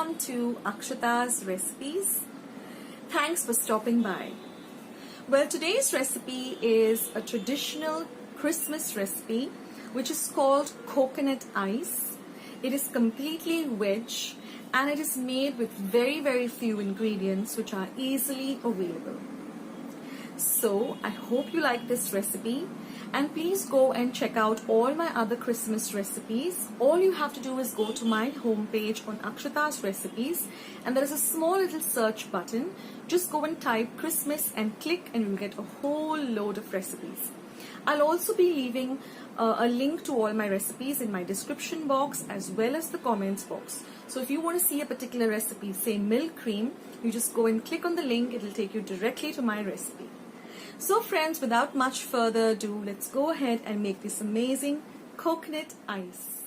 welcome to Akshata's recipes. Thanks for stopping by. Well, today's recipe is a traditional Christmas recipe which is called coconut ice. It is completely veg and it is made with very few ingredients which are easily available. So I hope you like this recipe, and please go and check out all my other Christmas recipes. All you have to do is go to my homepage on Akshata's recipes, and there is a small little search button. Just go and type Christmas and click, and you'll get a whole load of recipes. I'll also be leaving a link to all my recipes in my description box as well as the comments box. So if you want to see a particular recipe, say milk cream, you just go and click on the link. It'll take you directly to my recipe. So friends, without much further ado, let's go ahead and make this amazing coconut ice.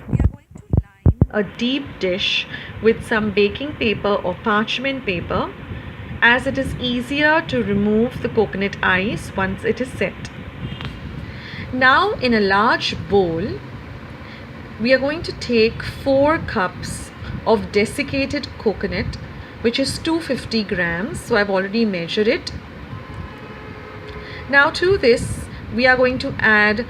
We are going to line a deep dish with some baking paper or parchment paper, as it is easier to remove the coconut ice once it is set. Now in a large bowl, we are going to take 4 cups of desiccated coconut, which is 250 grams. So I've already measured it. Now to this, we are going to add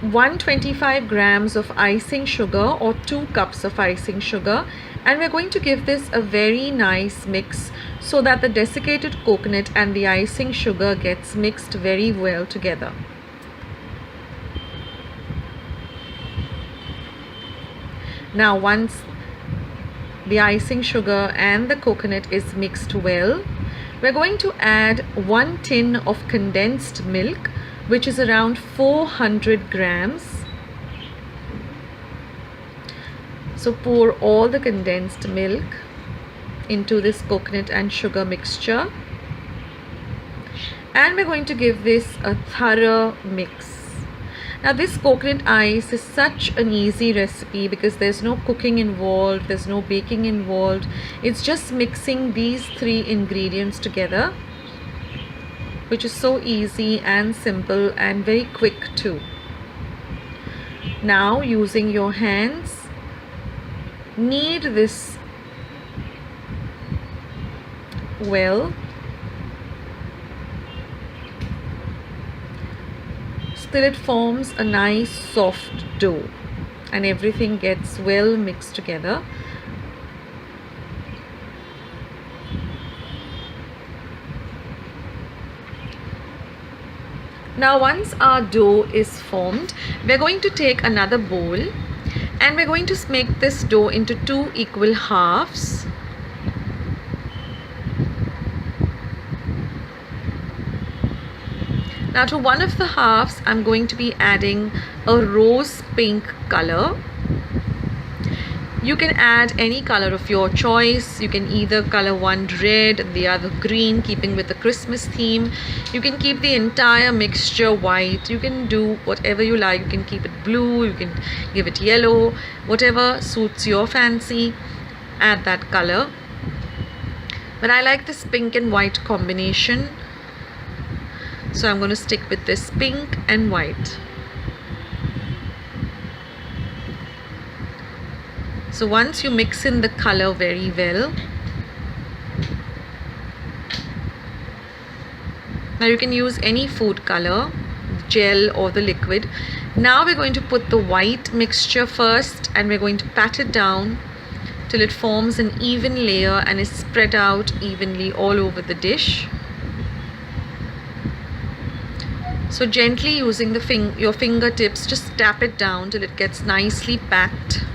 125 grams of icing sugar or 2 cups of icing sugar, and we're going to give this a very nice mix so that the desiccated coconut and the icing sugar gets mixed very well together. Now once the icing sugar and the coconut is mixed well, we're going to add 1 tin of condensed milk, which is around 400 grams. So pour all the condensed milk into this coconut and sugar mixture, and we're going to give this a thorough mix. Now this coconut ice is such an easy recipe because there's no cooking involved, there's no baking involved. It's just mixing these 3 ingredients together, which is so easy and simple and very quick too. Now using your hands, knead this well. Till it forms a nice soft dough and everything gets well mixed together. Now once our dough is formed, we're going to take another bowl and we're going to make this dough into 2 equal halves. Now to one of the halves, I'm going to be adding a rose pink color. You can add any color of your choice. You can either color one red and the other green, keeping with the Christmas theme. You can keep the entire mixture white. You can do whatever you like. You can keep it blue, you can give it yellow, whatever suits your fancy. Add that color. But I like this pink and white combination, so I'm going to stick with this pink and white. So once you mix in the color very well, now you can use any food color, gel or the liquid. Now we're going to put the white mixture first and we're going to pat it down till it forms an even layer and is spread out evenly all over the dish. So gently using your fingertips, just tap it down till it gets nicely packed.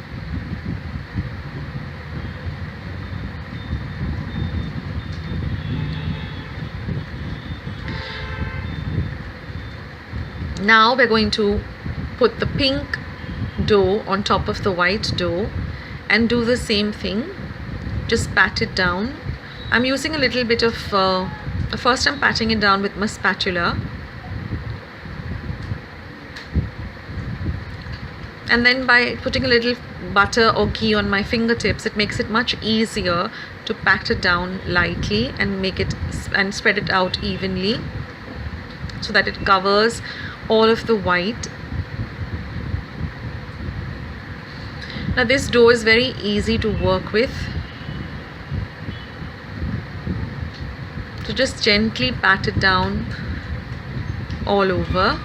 Now we're going to put the pink dough on top of the white dough and do the same thing. Just pat it down. I'm using a little bit of, first I'm patting it down with my spatula. And then by putting a little butter or ghee on my fingertips, it makes it much easier to pat it down lightly and make it and spread it out evenly so that it covers all of the white. Now this dough is very easy to work with. So just gently pat it down all over.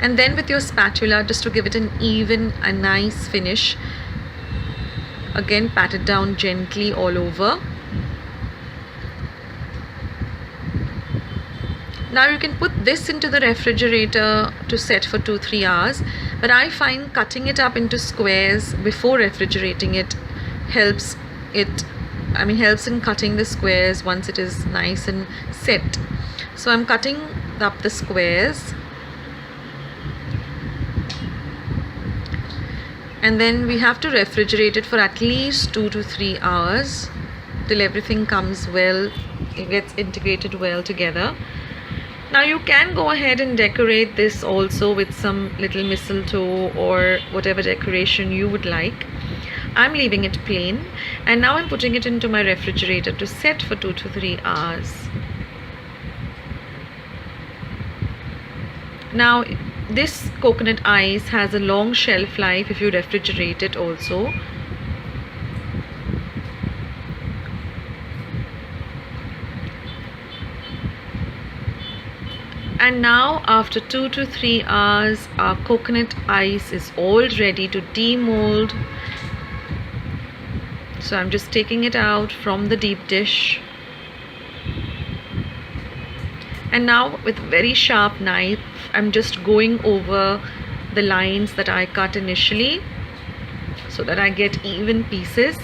And then with your spatula, just to give it an even, a nice finish, again pat it down gently all over. Now you can put this into the refrigerator to set for 2-3 hours, but I find cutting it up into squares before refrigerating it helps in cutting the squares once it is nice and set. So I'm cutting up the squares, and then we have to refrigerate it for at least 2 to 3 hours till everything comes well, it gets integrated well together. Now you can go ahead and decorate this also with some little mistletoe or whatever decoration you would like. I'm leaving it plain, and now I'm putting it into my refrigerator to set for 2 to 3 hours. Now this coconut ice has a long shelf life if you refrigerate it also. And now after 2 to 3 hours, our coconut ice is all ready to demold. So I'm just taking it out from the deep dish. And now with a very sharp knife, I'm just going over the lines that I cut initially so that I get even pieces.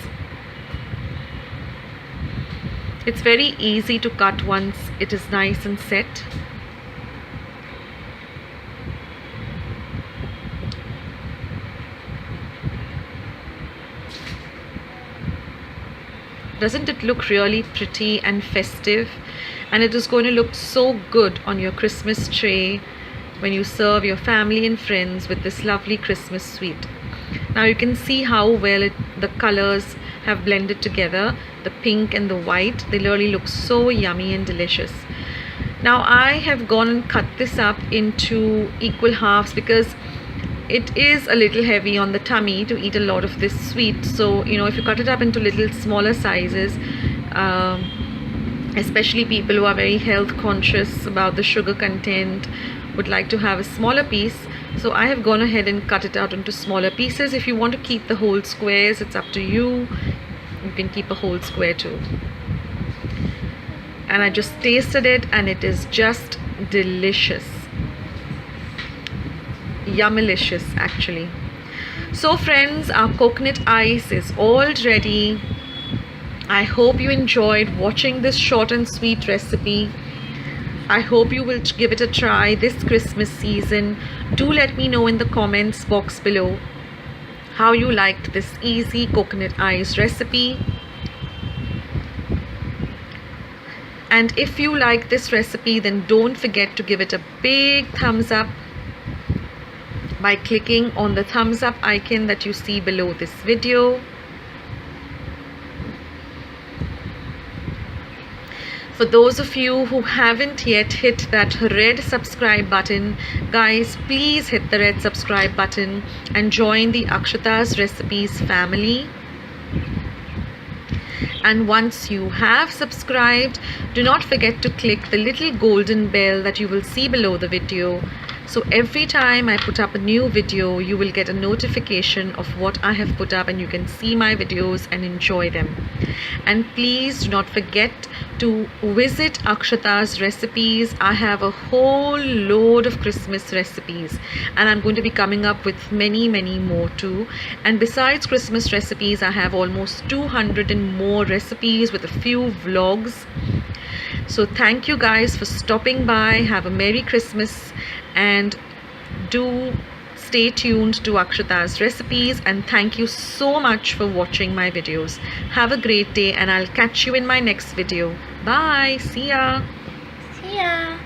It's very easy to cut once it is nice and set. Doesn't it look really pretty and festive? And it is going to look so good on your Christmas tray when you serve your family and friends with this lovely Christmas sweet. Now you can see how well the colors have blended together, the pink and the white. They really look so yummy and delicious. Now I have gone and cut this up into equal halves because it is a little heavy on the tummy to eat a lot of this sweet. So if you cut it up into little smaller sizes, especially people who are very health conscious about the sugar content, would like to have a smaller piece. So I have gone ahead and cut it out into smaller pieces. If you want to keep the whole squares, it's up to you. You can keep a whole square too. And I just tasted it and it is just delicious. Yummilicious actually. So friends, our coconut ice is all ready. I hope you enjoyed watching this short and sweet recipe. I hope you will give it a try this Christmas season. Do let me know in the comments box below how you liked this easy coconut ice recipe. And if you like this recipe, then don't forget to give it a big thumbs up by clicking on the thumbs up icon that you see below this video. For those of you who haven't yet hit that red subscribe button, guys, please hit the red subscribe button and join the Akshata's Recipes family. And once you have subscribed, do not forget to click the little golden bell that you will see below the video. So every time I put up a new video, you will get a notification of what I have put up and you can see my videos and enjoy them. And please do not forget to visit Akshata's Recipes. I have a whole load of Christmas recipes and I'm going to be coming up with many more too. And besides Christmas recipes, I have almost 200 and more recipes with a few vlogs. So thank you guys for stopping by. Have a Merry Christmas and do stay tuned to Akshata's Recipes, and thank you so much for watching my videos. Have a great day and I'll catch you in my next video. Bye. See ya. See ya.